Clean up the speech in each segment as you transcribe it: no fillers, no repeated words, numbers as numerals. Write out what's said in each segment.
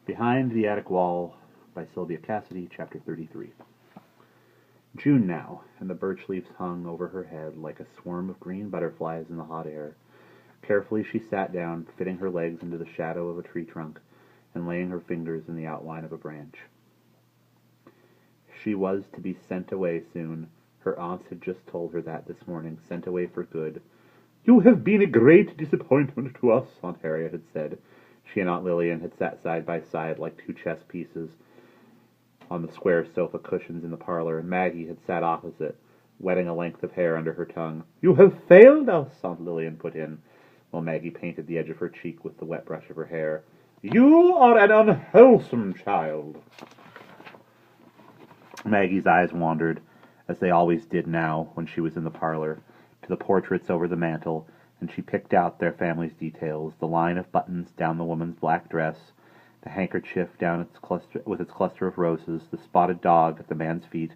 Behind the Attic Wall by Sylvia Cassedy, Chapter 33. June now, and the birch leaves hung over her head like a swarm of green butterflies in the hot air. Carefully she sat down, fitting her legs into the shadow of a tree trunk, and laying her fingers in the outline of a branch. She was to be sent away soon. Her aunts had just told her that this morning, sent away for good. "You have been a great disappointment to us," Aunt Harriet had said. She and Aunt Lillian had sat side by side like two chess pieces on the square sofa cushions in the parlor, and Maggie had sat opposite, wetting a length of hair under her tongue. "You have failed us," Aunt Lillian put in, while Maggie painted the edge of her cheek with the wet brush of her hair. "You are an unwholesome child." Maggie's eyes wandered, as they always did now when she was in the parlor, to the portraits over the mantel, and she picked out their family's details, the line of buttons down the woman's black dress, the handkerchief down with its cluster of roses, the spotted dog at the man's feet,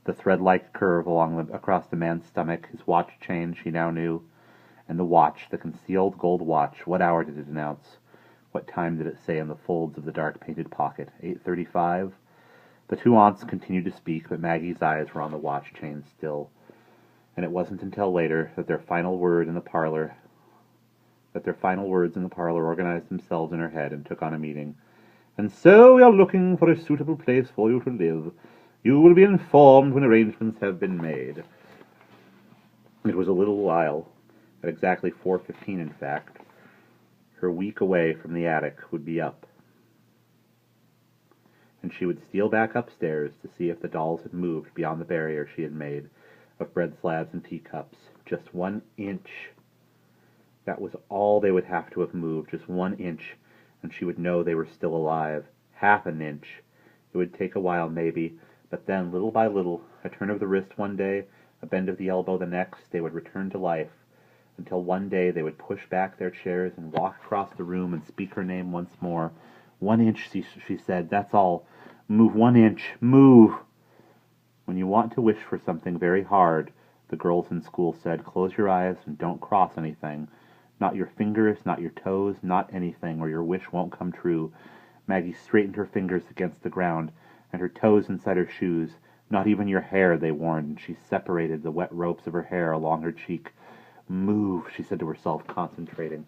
the thread-like curve across the man's stomach, his watch chain she now knew, and the watch, the concealed gold watch. What hour did it announce? What time did it say in the folds of the dark-painted pocket? 8:35? The two aunts continued to speak, but Maggie's eyes were on the watch chain still. And it wasn't until later that their final words in the parlor organized themselves in her head and took on a meaning. "And so we are looking for a suitable place for you to live. You will be informed when arrangements have been made." It was a little while, at exactly 4:15 in fact. Her week away from the attic would be up, and she would steal back upstairs to see if the dolls had moved beyond the barrier she had made of bread slabs and teacups. Just 1 inch. That was all they would have to have moved, just 1 inch, and she would know they were still alive. Half an inch. It would take a while, maybe, but then, little by little, a turn of the wrist one day, a bend of the elbow the next, they would return to life, until one day they would push back their chairs and walk across the room and speak her name once more. 1 inch, she said, that's all. Move 1 inch. Move. When you want to wish for something very hard, the girls in school said, close your eyes and don't cross anything. Not your fingers, not your toes, not anything, or your wish won't come true. Maggie straightened her fingers against the ground, and her toes inside her shoes. Not even your hair, they warned, and she separated the wet ropes of her hair along her cheek. Move, she said to herself, concentrating,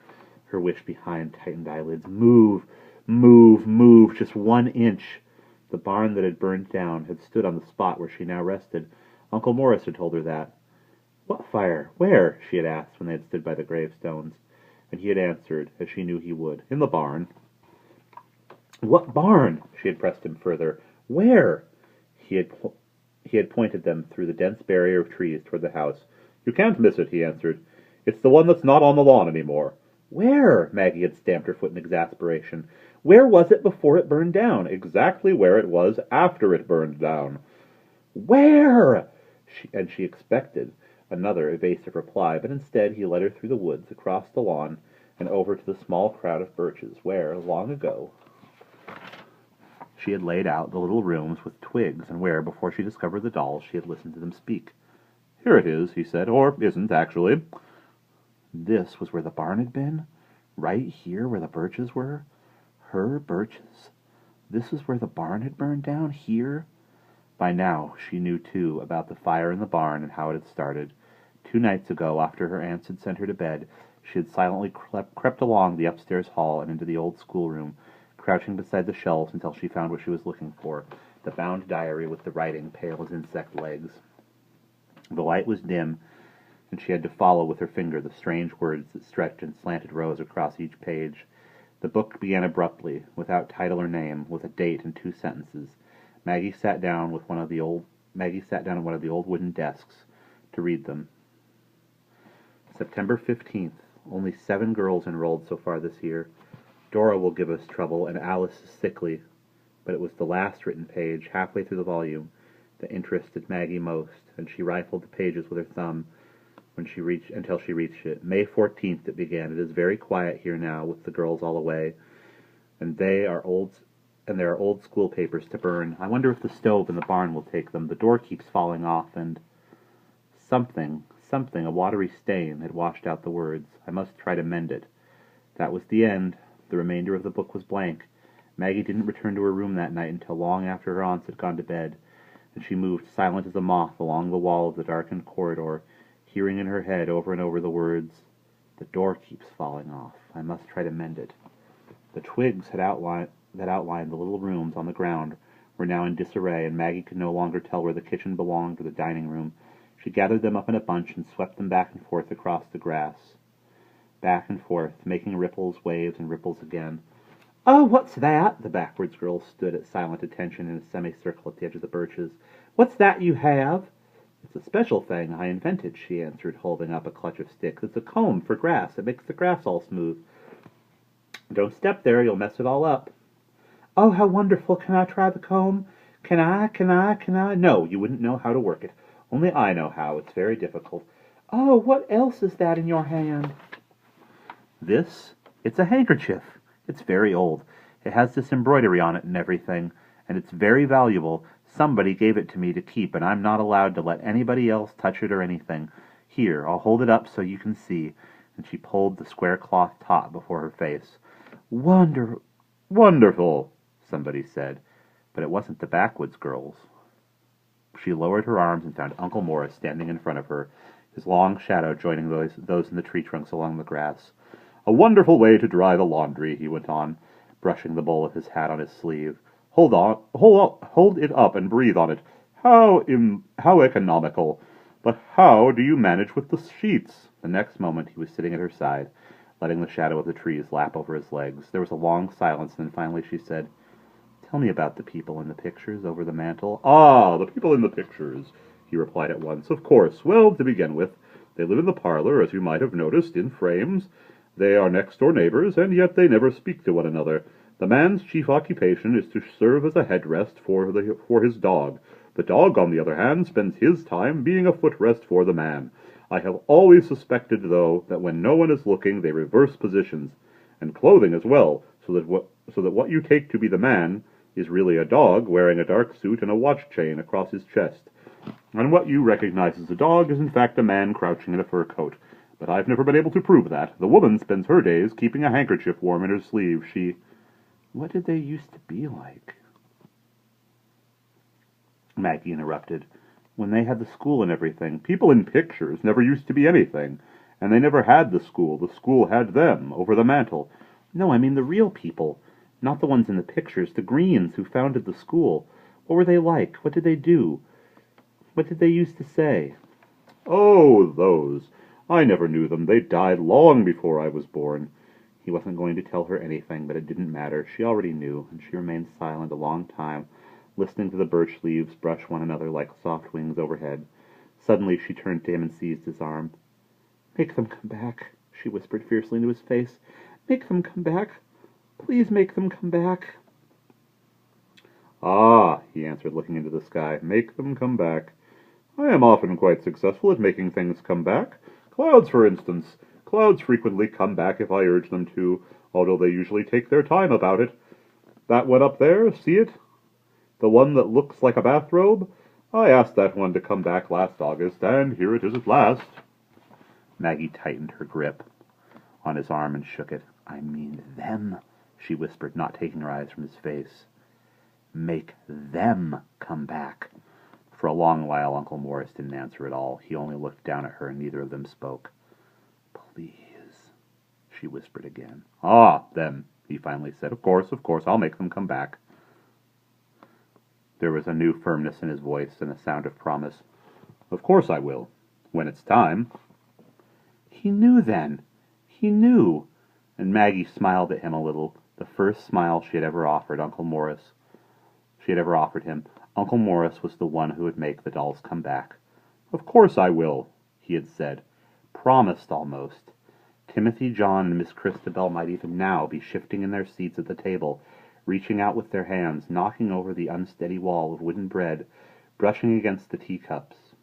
her wish behind tightened eyelids. Move, move, move, just 1 inch. The barn that had burned down had stood on the spot where she now rested. Uncle Morris had told her that. "What fire? Where?" she had asked when they had stood by the gravestones, and he had answered, as she knew he would, "In the barn." "What barn?" She had pressed him further. "Where?" He had pointed them through the dense barrier of trees toward the house. "You can't miss it," he answered. "It's the one that's not on the lawn anymore." "Where?" Maggie had stamped her foot in exasperation. "Where was it before it burned down?" "Exactly where it was after it burned down." "Where?" She expected another evasive reply, but instead he led her through the woods, across the lawn, and over to the small crowd of birches, where, long ago, she had laid out the little rooms with twigs, and where, before she discovered the dolls, she had listened to them speak. "Here it is," he said, "or isn't, actually." This was where the barn had been? Right here where the birches were? Her birches? This was where the barn had burned down? Here? By now she knew, too, about the fire in the barn and how it had started. 2 nights ago, after her aunts had sent her to bed, she had silently crept along the upstairs hall and into the old schoolroom, crouching beside the shelves until she found what she was looking for, the bound diary with the writing pale as insect legs. The light was dim, and she had to follow with her finger the strange words that stretched in slanted rows across each page. The book began abruptly, without title or name, with a date and 2 sentences. Maggie sat down at one of the old wooden desks to read them. September 15th. Only 7 girls enrolled so far this year. Dora will give us trouble, and Alice is sickly. But it was the last written page, halfway through the volume, that interested Maggie most, and she rifled the pages with her thumb until she reached it. May 14th it began. "It is very quiet here now, with the girls all away, and there are old school papers to burn. I wonder if the stove in the barn will take them. The door keeps falling off, and something, a watery stain had washed out the words. I must try to mend it." That was the end. The remainder of the book was blank. Maggie didn't return to her room that night until long after her aunts had gone to bed, and she moved silent as a moth along the wall of the darkened corridor, hearing in her head over and over the words, "The door keeps falling off. I must try to mend it." The twigs that outlined the little rooms on the ground were now in disarray, and Maggie could no longer tell where the kitchen belonged or the dining room. She gathered them up in a bunch and swept them back and forth across the grass. Back and forth, making ripples, waves, and ripples again. "Oh, what's that?" The backwards girl stood at silent attention in a semicircle at the edge of the birches. "What's that you have?" "It's a special thing I invented," she answered, holding up a clutch of sticks. "It's a comb for grass. It makes the grass all smooth." "Don't step there, you'll mess it all up." "Oh, how wonderful. Can I try the comb? Can I? No, you wouldn't know how to work it. Only I know how. It's very difficult." "Oh, what else is that in your hand?" It's a handkerchief. It's very old. It has this embroidery on it and everything, and it's very valuable. Somebody gave it to me to keep, and I'm not allowed to let anybody else touch it or anything. Here, I'll hold it up so you can see." And she pulled the square cloth top before her face. Wonderful, somebody said, but it wasn't the backwoods girls. She lowered her arms and found Uncle Morris standing in front of her, his long shadow joining those in the tree trunks along the grass. "A wonderful way to dry the laundry," he went on, brushing the bowl of his hat on his sleeve. Hold it up and breathe on it. How economical. But how do you manage with the sheets?" The next moment he was sitting at her side, letting the shadow of the trees lap over his legs. There was a long silence, and then finally she said, "Tell me about the people in the pictures over the mantel." "Ah, the people in the pictures," he replied at once. "Of course. Well, to begin with, they live in the parlor, as you might have noticed, in frames. They are next-door neighbors, and yet they never speak to one another. The man's chief occupation is to serve as a headrest for his dog. The dog, on the other hand, spends his time being a footrest for the man. I have always suspected, though, that when no one is looking, they reverse positions, and clothing as well, so that what you take to be the man is really a dog wearing a dark suit and a watch chain across his chest. And what you recognize as a dog is in fact a man crouching in a fur coat. But I've never been able to prove that. The woman spends her days keeping a handkerchief warm in her sleeve. What did they used to be like?" Maggie interrupted. "When they had the school and everything. People in pictures never used to be anything. And they never had the school. The school had them, over the mantel." "No, I mean the real people. Not the ones in the pictures. The Greens who founded the school. What were they like? What did they do? What did they used to say?" "Oh, those. I never knew them. They died long before I was born." He wasn't going to tell her anything, but it didn't matter. She already knew, and she remained silent a long time, listening to the birch leaves brush one another like soft wings overhead. Suddenly she turned to him and seized his arm. "Make them come back," she whispered fiercely into his face. "Make them come back. Please make them come back." "Ah," he answered, looking into the sky, "make them come back. I am often quite successful at making things come back. Clouds, for instance. Clouds frequently come back if I urge them to, although they usually take their time about it. That one up there, see it? The one that looks like a bathrobe? I asked that one to come back last August, and here it is at last." Maggie tightened her grip on his arm and shook it. "I mean them," she whispered, not taking her eyes from his face. "Make them come back." For a long while Uncle Morris didn't answer at all. He only looked down at her, and neither of them spoke. "Please," she whispered again. "Ah, them," he finally said. Of course, I'll make them come back." There was a new firmness in his voice and a sound of promise. "Of course I will, when it's time." He knew then. He knew. And Maggie smiled at him a little, the first smile she had ever offered him. Uncle Morris was the one who would make the dolls come back. "Of course I will," he had said. Promised, almost. Timothy, John, and Miss Christabel might even now be shifting in their seats at the table, reaching out with their hands, knocking over the unsteady wall of wooden bread, brushing against the teacups.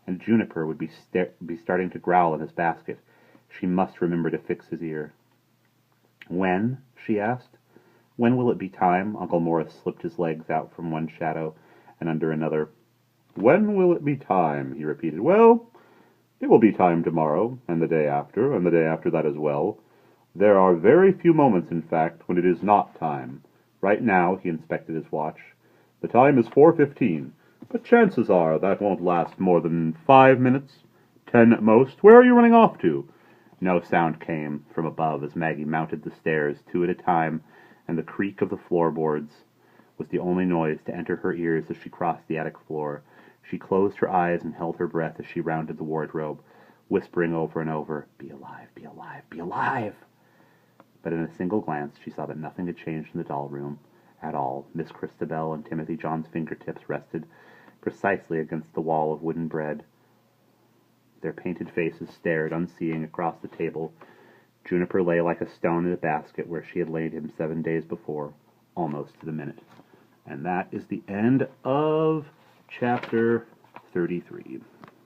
And Juniper would be starting to growl in his basket. She must remember to fix his ear. "When?" she asked. "When will it be time?" Uncle Morris slipped his legs out from one shadow and under another. "When will it be time?" he repeated. "Well, it will be time tomorrow, and the day after that as well. There are very few moments, in fact, when it is not time. Right now, he inspected his watch. The time is 4:15, but chances are that won't last more than 5 minutes. 10 at most. Where are you running off to? No sound came from above as Maggie mounted the stairs 2 at a time, and the creak of the floorboards was the only noise to enter her ears as she crossed the attic floor. She closed her eyes and held her breath as she rounded the wardrobe, whispering over and over, "Be alive, be alive, be alive!" But in a single glance she saw that nothing had changed in the doll room at all. Miss Christabel and Timothy John's fingertips rested precisely against the wall of wooden bread. Their painted faces stared unseeing across the table. Juniper lay like a stone in a basket where she had laid him 7 days before, almost to the minute. And that is the end of chapter 33.